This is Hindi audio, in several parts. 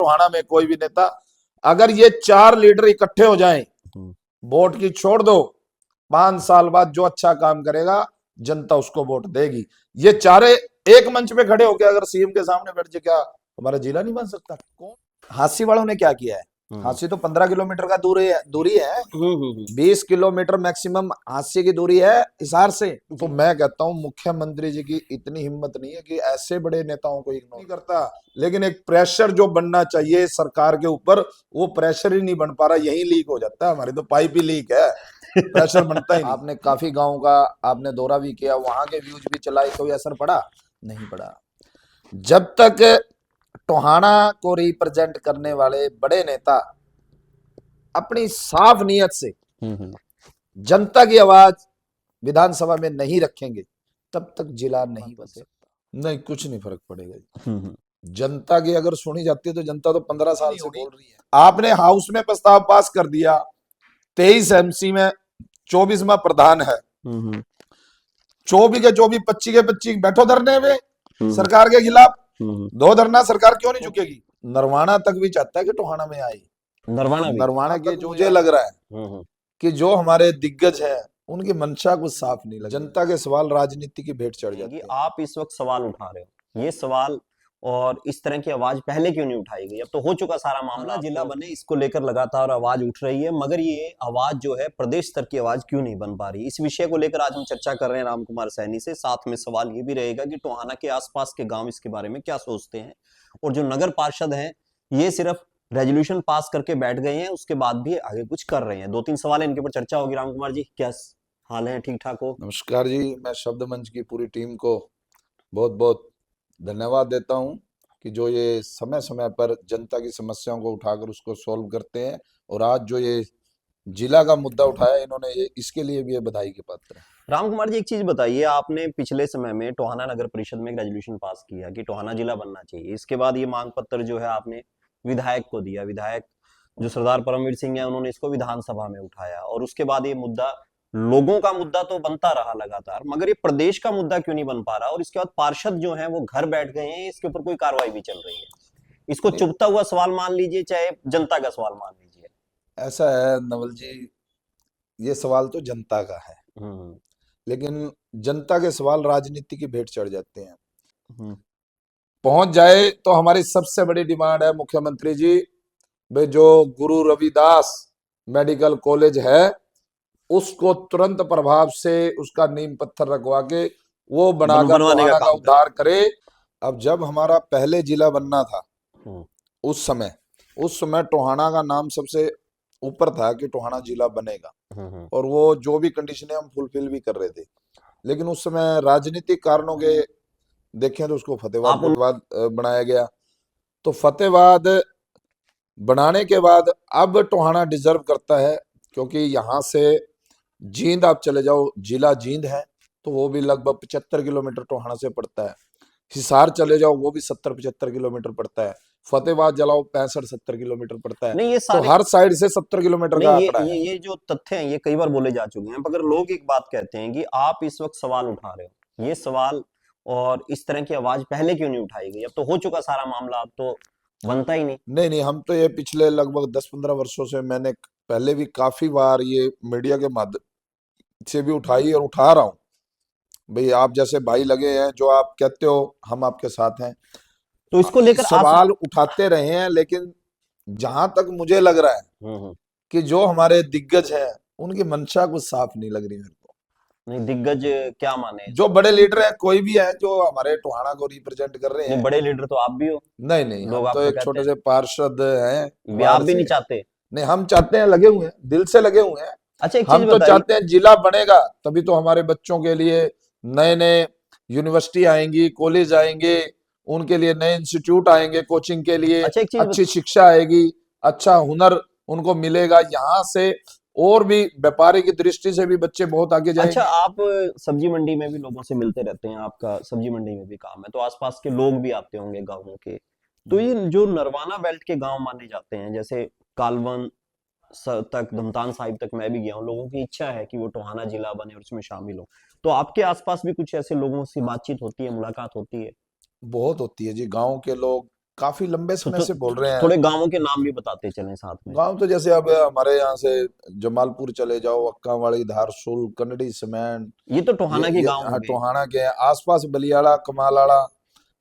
टोहाना में कोई भी नेता, अगर ये 4 लीडर इकट्ठे हो जाएं, वोट की छोड़ दो, 5 साल बाद जो अच्छा काम करेगा जनता उसको वोट देगी। ये चारे एक मंच पे खड़े होकर अगर सीएम के सामने बैठ जाए, क्या हमारा जिला नहीं बन सकता? कौन? हांसी वालों ने क्या किया है? हांसी तो 15 किलोमीटर का दूरी है। 20 किलोमीटर मैक्सिमम हांसी की दूरी है हिसार से। तो मैं कहता हूं मुख्यमंत्री जी की इतनी हिम्मत नहीं है कि ऐसे बड़े नेताओं को इग्नोर नहीं करता, लेकिन एक प्रेशर जो बनना चाहिए सरकार के ऊपर, वो प्रेशर ही नहीं बन पा रहा, यही लीक हो जाता है। हमारी तो पाइप ही लीक है, प्रेशर बनता ही नहीं। आपने काफी गाँव का आपने दौरा भी किया, वहां के व्यूज भी चलाए, कोई असर पड़ा? नहीं पड़ा। जब तक टोहाना को रिप्रेजेंट करने वाले बड़े नेता अपनी साफ नियत से जनता की आवाज विधानसभा में नहीं रखेंगे, तब तक जिला नहीं बन सकता। नहीं, कुछ नहीं फर्क पड़ेगा। जनता की अगर सुनी जाती है तो जनता तो 15 साल से बोल रही है। आपने हाउस में प्रस्ताव पास कर दिया, 23 एमसी में 24 में प्रधान है, 24 के 24, 25 के 25 बैठो धरने में सरकार के खिलाफ। 2 धरना सरकार क्यों नहीं झुकेगी? नरवाना तक भी चाहता है कि टोहाना में आए। नरवाना के जो मुझे लग रहा है कि जो हमारे दिग्गज है उनकी मंशा कुछ साफ नहीं लग। जनता के सवाल राजनीति की भेंट चढ़ जाती है। आप इस वक्त सवाल उठा रहे हो, ये सवाल और इस तरह की आवाज पहले क्यों नहीं उठाई गई? अब तो हो चुका सारा मामला, जिला बने, इसको लेकर लगातार आवाज उठ रही है, मगर ये आवाज जो है प्रदेश स्तर की आवाज क्यों नहीं बन पा रही? इस विषय को लेकर आज हम चर्चा कर रहे हैं राम कुमार सैनी से। साथ में सवाल ये भी रहेगा कि टोहाना के आसपास के गांव इसके बारे में क्या सोचते हैं, और जो नगर पार्षद हैं ये सिर्फ रेजोल्यूशन पास करके बैठ गए हैं, उसके बाद भी आगे कुछ कर रहे हैं। 2-3 सवाल है, इनके ऊपर चर्चा होगी। राम कुमार जी, क्या हाल है? ठीक ठाक हो? नमस्कार जी, मैं शब्द मंच की पूरी टीम को बहुत बहुत धन्यवाद देता हूं कि जो ये समय समय पर जनता की समस्याओं को उठाकर उसको सॉल्व करते हैं, और आज जो ये जिला का मुद्दा उठाया इन्होंने, ये इसके लिए भी ये बधाई के पात्र है। राम कुमार जी, एक चीज बताइए, आपने पिछले समय में टोहाना नगर परिषद में एक रेजोल्यूशन पास किया कि टोहाना जिला बनना चाहिए। इसके बाद ये मांग पत्र जो है आपने विधायक को दिया, विधायक जो सरदार परमवीर सिंह है उन्होंने इसको विधानसभा में उठाया, और उसके बाद ये मुद्दा लोगों का मुद्दा तो बनता रहा लगातार, मगर ये प्रदेश का मुद्दा क्यों नहीं बन पा रहा? और इसके बाद पार्षद जो हैं वो घर बैठ गए हैं, इसके ऊपर कोई कार्रवाई भी चल रही है। इसको चुभता हुआ सवाल मान लीजिए, चाहे जनता का सवाल मान लीजिए। ऐसा है नवल जी, ये सवाल तो जनता का है, लेकिन जनता के सवाल राजनीति की भेंट चढ़ जाते हैं। पहुंच जाए तो हमारी सबसे बड़ी डिमांड है मुख्यमंत्री जी, भाई जो गुरु रविदास मेडिकल कॉलेज है उसको तुरंत प्रभाव से उसका नींव पत्थर रखवा के वो बनाकर टोहाना का उद्धार करे। अब जब हमारा पहले जिला बनना था उस समय टोहाना का नाम सबसे ऊपर था कि टोहाना जिला बनेगा, और वो जो भी कंडीशनें हम फुलफिल भी कर रहे थे, लेकिन उस समय राजनीतिक कारणों के देखें तो उसको फतेहाबाद बनाया गया। तो फतेहाबाद बनाने के बाद अब टोहाना डिजर्व करता है, क्योंकि यहाँ से जींद आप चले जाओ, जिला जींद है तो वो भी लगभग 75 किलोमीटर टोहाना से पड़ता है। हिसार चले जाओ वो भी 70-75 किलोमीटर पड़ता है। फतेहाबाद जलाओ 65-70 किलोमीटर पड़ता है। नहीं, ये तो हर साइड से 70 किलोमीटर का आंकड़ा है। ये जो तथ्य हैं ये कई बार बोले जा चुके हैं, मगर लोग एक बात कहते हैं कि आप इस वक्त सवाल उठा रहे हो, ये सवाल और इस तरह की आवाज पहले क्यों नहीं उठाई गई? अब तो हो चुका सारा मामला, अब तो बनता ही नहीं। नहीं, हम तो ये पिछले लगभग 10-15 वर्षों से, मैंने पहले भी काफी बार ये मीडिया के माध्यम से भी उठाई और उठा रहा हूं। भाई आप जैसे भाई लगे हैं, जो आप कहते हो हम आपके साथ हैं, तो इसको लेकर सवाल उठाते रहे हैं, लेकिन जहां तक मुझे लग रहा है कि जो हमारे दिग्गज हैं उनकी मंशा कुछ साफ नहीं लग रही मेरे को। नहीं, दिग्गज क्या माने? जो बड़े लीडर हैं, कोई भी है जो हमारे टोहाना को रिप्रेजेंट कर रहे हैं। बड़े लीडर तो आप भी हो। नहीं, हम तो एक छोटे से पार्षद हैं। आप भी नहीं चाहते? नहीं, हम चाहते हैं, लगे हुए हैं, दिल से लगे हुए हैं। अच्छा, एक हम तो चाहते हैं जिला बनेगा तभी तो हमारे बच्चों के लिए नए नए यूनिवर्सिटी आएंगी, कॉलेज आएंगे, उनके लिए नए इंस्टीट्यूट आएंगे कोचिंग के लिए। अच्छा, अच्छी शिक्षा आएगी, अच्छा हुनर उनको मिलेगा यहाँ से, और भी व्यापारी की दृष्टि से भी बच्चे बहुत आगे जाएंगे। अच्छा, आप सब्जी मंडी में भी लोगों से मिलते रहते हैं, आपका सब्जी मंडी में भी काम है, तो आसपास के लोग भी आते होंगे गाँवों के। तो ये जो नरवाना बेल्ट के गांव माने जाते हैं, जैसे कालवन तक, धमतान साहिब तक मैं भी गया हूँ, लोगों की इच्छा है कि वो टोहाना जिला बने और उसमें शामिल हो। तो आपके आसपास भी कुछ ऐसे लोगों से बातचीत होती है, मुलाकात होती है? बहुत होती है जी। गांव के लोग काफी लंबे समय से बोल रहे हैं। थोड़े गांवों के नाम भी बताते चलें साथ में। गांव तो जैसे अब हमारे यहाँ से जमालपुर चले जाओ, अक्कावाड़ी, धारसूल, कनडी, सीमेंट, ये तो टोहाना के गांव हो हाँ, गए। टोहाना के हैं। आसपास बलियाड़ा, कमालाड़ा,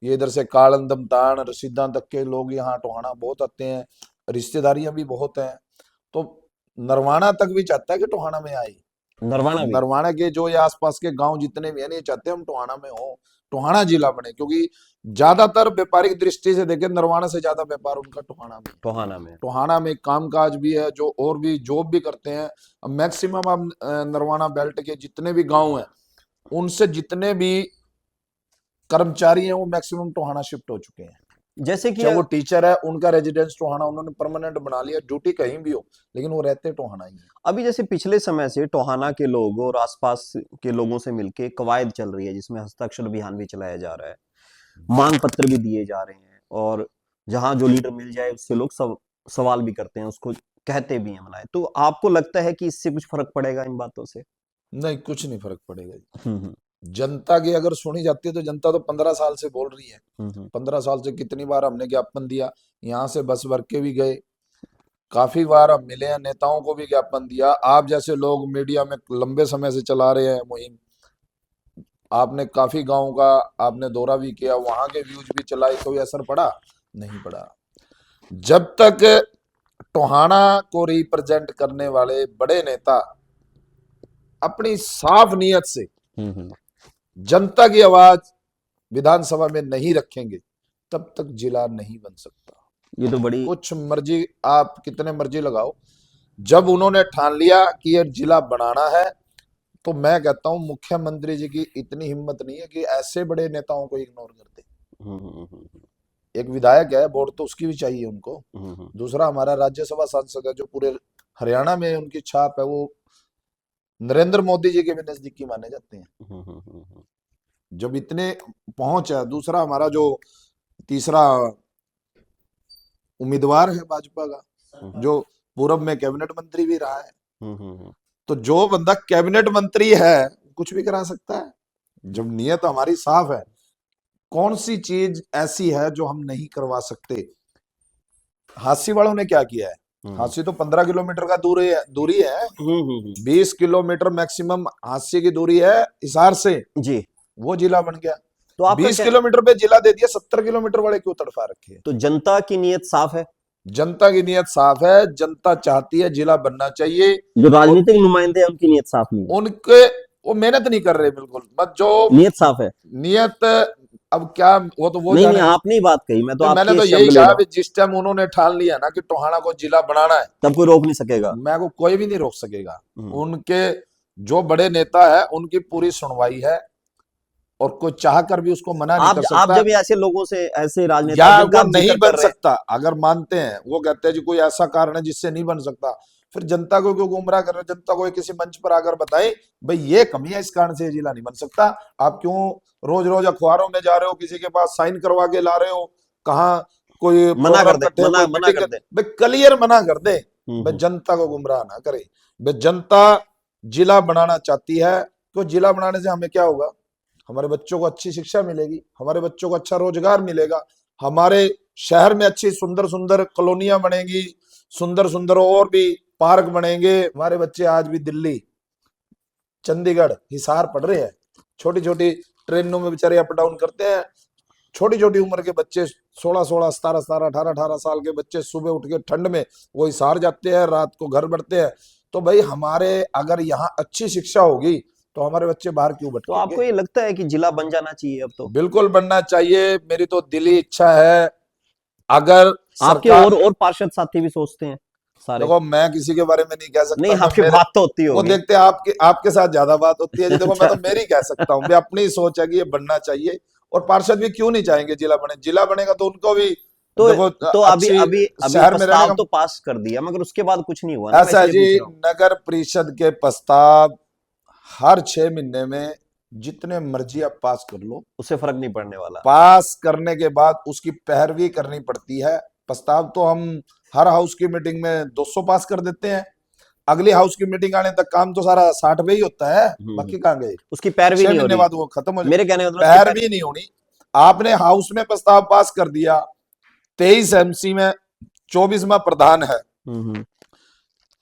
ये इधर से कालंदम, तान, रसीदा तक के लोग यहाँ टोहाना बहुत आते हैं। रिश्तेदारियां भी बहुत हैं। तो नरवाना तक भी चाहता है कि टोहाना में आए। नरवाना भी। नरवाना के जो ये आसपास के गांव जितने भी हैं, ये चाहते हैं हम टोहाना में हो, टोहाना जिला बने, क्योंकि ज्यादातर व्यापारिक दृष्टि से देखें नरवाना से ज्यादा व्यापार उनका टोहाना में। टोहाना में। टोहाना में कामकाज भी है, जो और भी जॉब भी करते हैं। अब मैक्सिमम अब नरवाना बेल्ट के जितने भी गांव हैं, उनसे जितने भी कर्मचारी हैं वो मैक्सिमम टोहाना शिफ्ट हो चुके हैं। जैसे कि चाहे वो टीचर है, उनका रेजिडेंस टोहाना उन्होंने परमानेंट बना लिया, ड्यूटी कहीं भी हो, लेकिन वो रहते टोहाना ही है। अभी जैसे पिछले समय से टोहाना के लोग और आसपास के लोगों से मिलके कवायद चल रही है, जिसमें हस्ताक्षर अभियान भी चलाया जा रहा है, मांग पत्र भी दिए जा रहे हैं, और जहां जो लीडर मिल जाए उससे लोग सवाल भी करते हैं, उसको कहते भी हैं मनाए। तो आपको लगता है कि इससे कुछ फर्क पड़ेगा इन बातों से? नहीं, कुछ नहीं फर्क पड़ेगा जी। हम्म जनता की अगर सुनी जाती है तो जनता तो 15 साल से बोल रही है। हम्म 15 साल से कितनी बार हमने ज्ञापन दिया, यहाँ से बस भर के भी गए, काफी बार हम मिले हैं, नेताओं को भी ज्ञापन दिया। आप जैसे लोग मीडिया में लंबे समय से चला रहे हैं मुहिम, आपने काफी गांव का आपने दौरा भी किया, वहां के व्यूज भी चलाई, कोई असर पड़ा? नहीं पड़ा। जब तक टोहाना को रिप्रेजेंट करने वाले बड़े नेता अपनी साफ नीयत से हम्म। जनता की आवाज विधानसभा में नहीं रखेंगे, तब तक जिला नहीं बन सकता। ये तो बड़ी। कुछ मर्जी आप कितने मर्जी लगाओ, जब उन्होंने ठान लिया कि ये जिला बनाना है, तो मैं कहता हूं मुख्यमंत्री जी की इतनी हिम्मत नहीं है कि ऐसे बड़े नेताओं को इग्नोर कर दे। हम्म एक विधायक है, वोट तो उसकी भी चाहिए उनको। हम्म दूसरा हमारा राज्यसभा सांसद है, जो पूरे हरियाणा में उनकी छाप है, वो नरेंद्र मोदी जी के भी नजदीकी माने जाते हैं, हम्म जब इतने पहुंच है। दूसरा हमारा जो तीसरा उम्मीदवार है भाजपा का, जो पूर्व में कैबिनेट मंत्री भी रहा है, तो जो बंदा कैबिनेट मंत्री है कुछ भी करा सकता है। जब नियत हमारी साफ है, कौन सी चीज ऐसी है जो हम नहीं करवा सकते? हांसी वालों ने क्या किया है? हांसी तो 15 किलोमीटर का दूरी है। 20 किलोमीटर मैक्सिमम हांसी की दूरी है हिसार से जी। वो जिला बन गया। तो आपका 20 किलोमीटर पे जिला दे दिया, 70 किलोमीटर वाले क्यों तड़फा रखे हैं? तो जनता की नीयत साफ है। जनता की नीयत साफ है, जनता चाहती है जिला बनना चाहिए। जो राजनीतिक नुमाइंदे हैं उनकी नीयत साफ नहीं है। उनके वो मेहनत नहीं कर रहे बिल्कुल, बस जो नीयत साफ है। नियत अब क्या, वो तो वो नहीं जाने। आपने ही बात कही, मैं तो मैंने आपके तो शब्द यही ले कहा रहा हूं। कि जिस टाइम उन्होंने ठान लिया ना कि टोहाना को जिला बनाना है, तब कोई रोक नहीं सकेगा। मैं को कोई भी नहीं रोक सकेगा। उनके जो बड़े नेता है उनकी पूरी सुनवाई है, और कोई चाह कर भी उसको मना नहीं कर सकता। आप जब ऐसे लोगों से, ऐसे राजनेता या जिनका वो आप नहीं जिक्र बन कर रहे हैं, सकता, अगर मानते हैं, वो कहते हैं जी कोई ऐसा कारण है जिससे नहीं बन सकता, फिर जनता को क्यों गुमराह कर रहे हैं? जनता को किसी मंच पर आकर बताए भाई ये कमी है, इस कारण से ये जिला नहीं बन सकता। आप क्यों रोज रोज अखबारों में जा रहे हो, किसी के पास साइन करवा के ला रहे हो? कहाँ कोई मना कर दे, मना कर दे। भाई क्लियर मना कर दे, भाई जनता को गुमराह ना करे। भाई जनता जिला बनाना चाहती है, तो जिला बनाने से हमें क्या होगा? हमारे बच्चों को अच्छी शिक्षा मिलेगी, हमारे बच्चों को अच्छा रोजगार मिलेगा, हमारे शहर में अच्छी सुंदर सुंदर कॉलोनियां बनेंगी, सुंदर सुंदर और भी पार्क बनेंगे। हमारे बच्चे आज भी दिल्ली, चंडीगढ़, हिसार पढ़ रहे हैं, छोटी छोटी ट्रेनों में बेचारे अप डाउन करते हैं। छोटी छोटी उम्र के बच्चे 16-16, 17-17, 18-18 साल के बच्चे सुबह उठ के ठंड में वो हिसार जाते हैं, रात को घर बढ़ते हैं। तो भाई हमारे अगर यहाँ अच्छी शिक्षा होगी तो हमारे बच्चे बाहर क्यों तो भटकेंगे? आपको ये लगता है कि जिला बन जाना चाहिए अब? तो बिल्कुल बनना चाहिए, मेरी तो दिली इच्छा है। अगर आपके सरकार, और पार्षद साथी भी सोचते हैं सारे? देखो मैं किसी के बारे में नहीं कह सकता। नहीं, आपकी बात तो होती वो होगी। देखते हैं, आपके साथ ज्यादा बात होती है जी। देखो मैं तो मेरी कह सकता हूँ, अपनी सोच है कि ये बनना चाहिए, और पार्षद भी क्यों नहीं चाहेंगे जिला बने? जिला बनेगा तो उनको भी तो देखो तो अभी अभी शहर में प्रस्ताव रहने तो का। पास कर दिया, मगर उसके बाद कुछ नहीं हुआ ना, ऐसा मैं है इसलिए जी, पूछ रहा हूं। नगर परिषद के प्रस्ताव हर 6 महीने में जितने मर्जी आप पास कर लो, उससे फर्क नहीं पड़ने वाला। पास करने के बाद उसकी पैरवी करनी पड़ती है। प्रस्ताव तो हम हर हाउस की मीटिंग में 200 पास कर देते हैं, अगली हाउस की मीटिंग आने तक काम तो सारा 60 पे ही होता है, बाकी कहाँ गए? उसकी पैरवी 6 नहीं हो महीने रही। बाद वो खत्म हो जाए। मेरे कहने का मतलब उसकी पैरवी नहीं होनी। आपने हाउस में प्रस्ताव पास कर दिया, 23 एमसी में 24वां प्रधान है। हम्म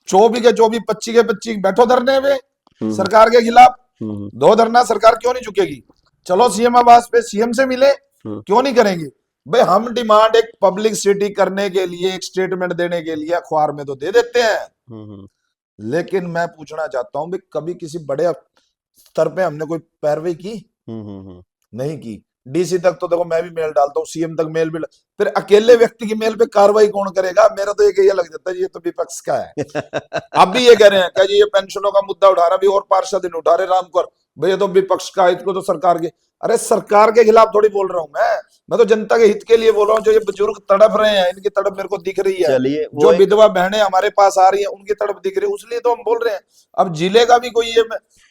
24 के 24, 25 के 25 बैठो धरने में हम्म सरकार के खिलाफ। हम्म 2 धरना, सरकार क्यों नहीं झुकेगी? चलो सीएम आवास पे सीएम से मिले, हम्म क्यों नहीं करेंगे भाई? हम डिमांड एक पब्लिक सिटी करने के लिए, एक स्टेटमेंट देने के लिए अखबार में तो दे देते हैं, हम्म लेकिन मैं पूछना चाहता हूं भाई, कभी किसी बड़े स्तर पे हमने कोई पैरवी की? हम्म नहीं की। डीसी तक तो देखो मैं भी मेल डालता हूँ, सीएम तक मेल भी फिर अकेले व्यक्ति की मेल पे कार्रवाई कौन करेगा? मेरा तो ये लग जाता है ये तो विपक्ष का है। अब भी ये कह रहे हैं क्या जी ये पेंशनों का मुद्दा उठा रहा, भी और पार्षद नहीं उठा रहे रामकर भाई, ये तो विपक्ष का है, इसको तो सरकार के। अरे सरकार के खिलाफ थोड़ी बोल रहा हूं मैं तो जनता के हित के लिए बोल रहा हूँ। जो ये बुजुर्ग तड़प रहे हैं, इनकी तड़प मेरे को दिख रही है। चलिए जो विधवा बहनें हमारे पास आ रही है, उनकी तड़प दिख रही है, उसलिए तो हम बोल रहे हैं। अब जिले का भी कोई ये,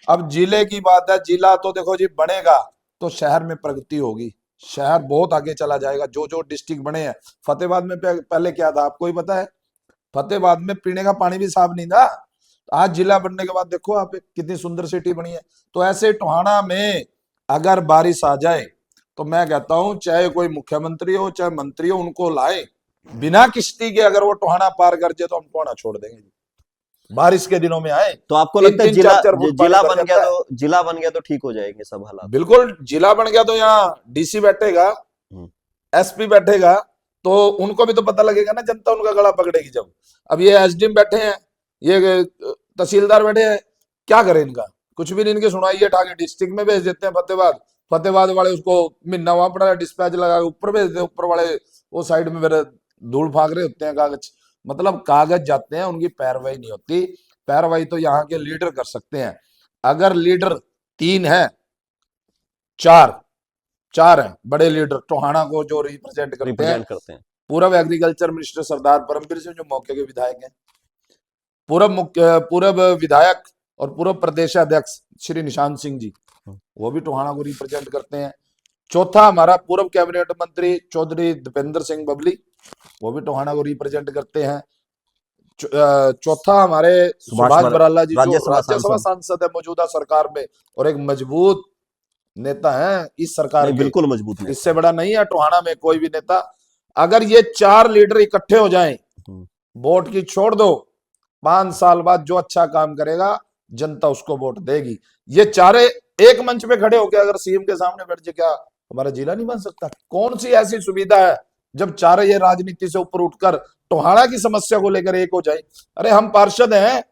अब जिले की बात है, जिला तो देखो जी बनेगा तो शहर में प्रगति होगी, शहर बहुत आगे चला जाएगा। जो जो डिस्ट्रिक्ट बने हैं, फतेहाबाद में पहले क्या था आपको ही पता है? फतेहाबाद में पीने का पानी भी साफ नहीं था। आज जिला बनने के बाद देखो आप कितनी सुंदर सिटी बनी है। तो ऐसे टोहाना में अगर बारिश आ जाए तो मैं कहता हूं चाहे कोई मुख्यमंत्री हो चाहे मंत्री हो, उनको लाए बिना किश्ती के। अगर वो टोहाना पार कर जाए तो हम टोहाना छोड़ देंगे, बारिश के दिनों में आए तो आपको लगता है 3-3, 4-4 फुट पानी जिला भर बन जाता गया है। तो जिला बन गया तो ठीक हो जाएंगे सब हालात? बिल्कुल, जिला बन गया तो यहाँ डीसी बैठेगा, एसपी बैठेगा, तो उनको भी तो पता लगेगा ना, जनता उनका गला पकड़ेगी जब। अब ये एसडीएम बैठे हैं, ये तहसीलदार बैठे हैं, क्या करें इनका? कुछ भी नहीं, इनकी सुनवाई है, ठाके डिस्ट्रिक्ट में भेज देते हैं फतेहाबाद, फतेहाबाद वाले उसको महीना वहां पड़ा डिस्पैच लगा के ऊपर भेज देते हैं, ऊपर वाले वो साइड में फिर धूल फाक रहे होते हैं कागज। मतलब कागज जाते हैं, उनकी पैरवाई नहीं होती। पैरवाई तो यहाँ के लीडर कर सकते हैं। अगर लीडर 3 है, 4 है बड़े लीडर टोहाना को जो रिप्रेजेंट करते हैं। पूर्व एग्रीकल्चर मिनिस्टर सरदार परमवीर सिंह जो मौके के विधायक हैं, पूर्व विधायक और पूर्व प्रदेश अध्यक्ष श्री निशांत सिंह जी, वो भी टोहाना को रिप्रेजेंट करते हैं। चौथा हमारा पूर्व कैबिनेट मंत्री चौधरी दीपेंद्र सिंह बबली, वो भी टोहाना को रिप्रेजेंट करते हैं। चौथा हमारे सुभाष बराला जी जो राज्यसभा सांसद है मौजूदा सरकार में, और एक मजबूत नेता है इस सरकार के, बिल्कुल मजबूत नेता, इससे बड़ा नहीं है टोहाना में कोई भी नेता। अगर ये 4 लीडर इकट्ठे हो जाएं, वोट की छोड़ दो, 5 साल बाद जो अच्छा काम करेगा जनता उसको वोट देगी। ये चारे एक मंच पे खड़े होकर अगर सीएम के सामने बैठ जाए, क्या हमारा जिला नहीं बन सकता? कौन सी ऐसी सुविधा है जब चारे ये राजनीति से ऊपर उठकर टोहाना की समस्या को लेकर एक हो जाए? अरे हम पार्षद हैं,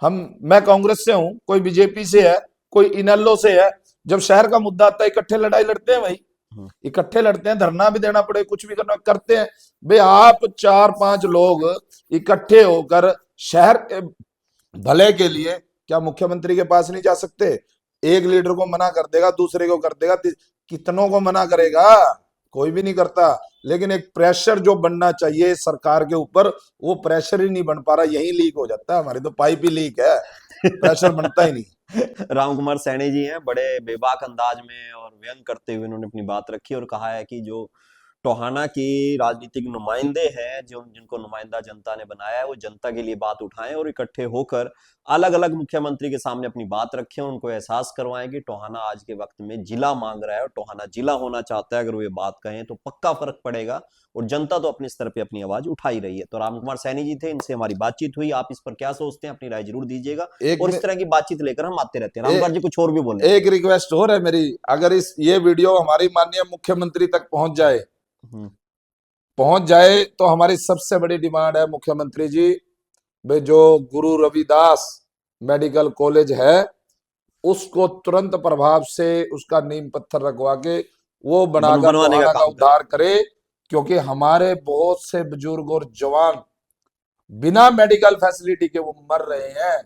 मैं कांग्रेस से हूं, कोई बीजेपी से है, कोई इनेलो से है। जब शहर का मुद्दा आता है इकट्ठे लड़ाई लड़ते हैं भाई, इकट्ठे लड़ते हैं, धरना भी देना पड़े, कुछ भी करना करते हैं भाई। आप 4-5 लोग इकट्ठे होकर शहर के भले के लिए क्या मुख्यमंत्री के पास नहीं जा सकते? एक लीडर को मना कर देगा, दूसरे को कर देगा, कितनों को मना करेगा? कोई भी नहीं करता। लेकिन एक प्रेशर जो बनना चाहिए सरकार के ऊपर, वो प्रेशर ही नहीं बन पा रहा, यही लीक हो जाता है। हमारी तो पाइप ही लीक है, प्रेशर बनता ही नहीं। रामकुमार सैनी जी हैं, बड़े बेबाक अंदाज में और व्यंग करते हुए उन्होंने अपनी बात रखी और कहा है कि जो टोहाना की राजनीतिक नुमाइंदे हैं, जो जिनको नुमाइंदा जनता ने बनाया है, वो जनता के लिए बात उठाएं और इकट्ठे होकर अलग अलग मुख्यमंत्री के सामने अपनी बात रखें, उनको एहसास करवाएं कि टोहाना आज के वक्त में जिला मांग रहा है और टोहाना जिला होना चाहता है। अगर वो ये बात कहें तो पक्का फर्क पड़ेगा, और जनता तो अपने स्तर पे अपनी आवाज उठा ही रही है। तो रामकुमार सैनी जी थे, इनसे हमारी बातचीत हुई। आप इस पर क्या सोचते हैं, अपनी राय जरूर दीजिएगा, और इस तरह की बातचीत लेकर हम आते रहते हैं। रामकुमार जी कुछ और भी बोले। एक रिक्वेस्ट हो रहा है मेरी, अगर ये वीडियो हमारी माननीय मुख्यमंत्री तक पहुंच जाए तो हमारी सबसे बड़ी डिमांड है, मुख्यमंत्री जी भाई जो गुरु रविदास मेडिकल कॉलेज है उसको तुरंत प्रभाव से उसका नींव पत्थर रखवा के वो बनाकर टोहाना का उद्धार करे, क्योंकि हमारे बहुत से बुजुर्ग और जवान बिना मेडिकल फैसिलिटी के वो मर रहे हैं।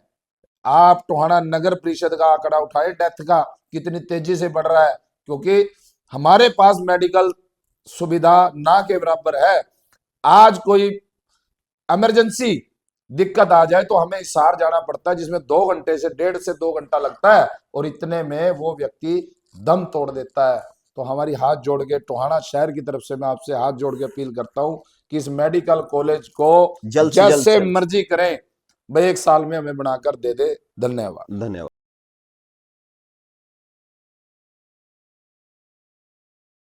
आप टोहाना नगर परिषद का आंकड़ा उठाए, डेथ का कितनी तेजी से बढ़ रहा है, क्योंकि हमारे पास मेडिकल सुविधा ना के बराबर है। आज कोई इमरजेंसी दिक्कत आ जाए तो हमें हिसार जाना पड़ता है, जिसमें 2 घंटे से 1.5 से 2 घंटा लगता है, और इतने में वो व्यक्ति दम तोड़ देता है। तो हमारी हाथ जोड़ के टोहाना शहर की तरफ से मैं आपसे हाथ जोड़ के अपील करता हूं कि इस मेडिकल कॉलेज को जैसे मर्जी करें भाई, 1 साल में हमें बनाकर दे दे। धन्यवाद।